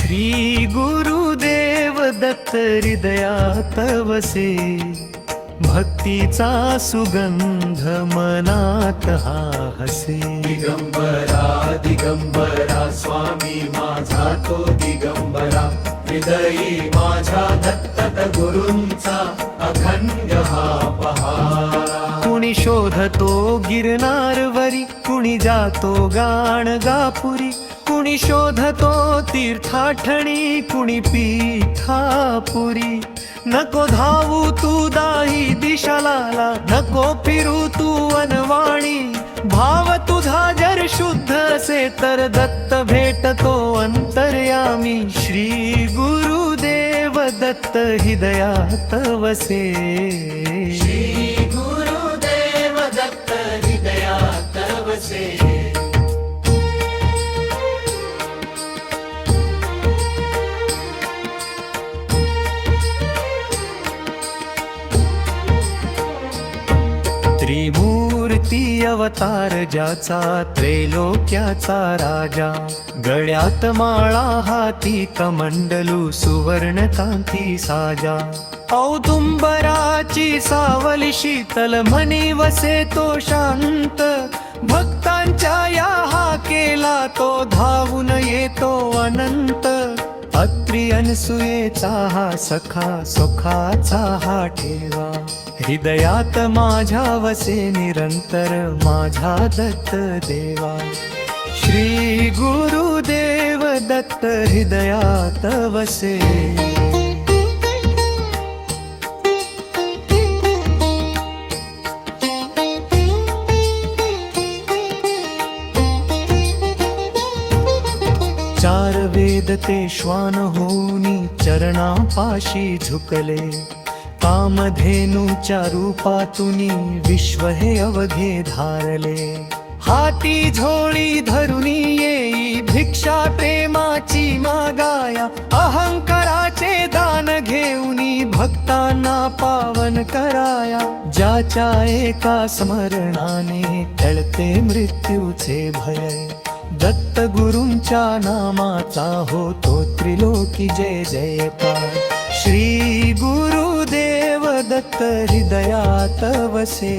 श्री गुरुदेव दत्त हृदयात वसे, भक्तीचा सुगंध मनात हा हसे. दिगंबरा दिगंबरा स्वामी माझा तो दिगंबरा, हृदयी माझ्या दत्त गुरूंचा अखंड हा पहारा. कुणी शोधतो गिरनारवरी, कुणी जातो गाणगापुरी, कुणी शोधतो तीर्थाटणी, कुणी पीठापुरी. नको धावू तू दाही दिशाला, नको फिरू तू अनवाणी. भाव तुझा जर शुद्ध असे तर दत्त भेटतो अंतर्यामी. श्री गुरुदेव दत्त हृदयात वसे. श्री गुरुदेव दत्त हृदयात वसे. त्रिमूर्ती अवतार ज्याचा, त्रैलोक्याचा राजा. गळ्यात माळा हाती कमंडलू, सुवर्ण कांती साजा. औदुंबराची सावली शीतल, मनी वसे तो शांत. भक्तांच्या या हाकेला तो धावून येतो अनंत. अत्रि अनसुयेचा हा सखा, सुखाचा हा ठेवा. हृदयात माझ्या वसे निरंतर माझा दत्त देवा. श्री गुरुदेव दत्त हृदयात वसे. चार वेद ते श्वान होऊनी चरणापाशी झुकले. कामधेनूच्या रूपातुनी विश्व हे अवघे धारले. हाती झोळी धरुनी येई भिक्षा प्रेमाची मागाया. अहंकाराचे दान घेऊनी भक्तांना पावन कराया. ज्याच्या एका स्मरणाने टळते मृत्यूचे भय. दत्त गुरूंच्या नामाचा होतो त्रिलोकी जय जयकार. श्री गुरुदेव दत्त हृदयात वसे.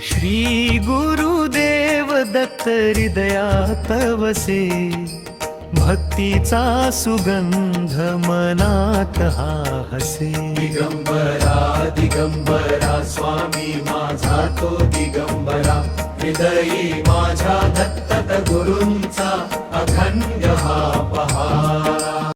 श्री गुरुदेव दत्त हृदयात वसे. भक्तीचा सुगंध मनात हा हसे. दिगंबरा दिगंबरा स्वामी माझा तो दिगंबरा, हृदयी माझ्या दत्त गुरूंचा अखंड हा पहारा.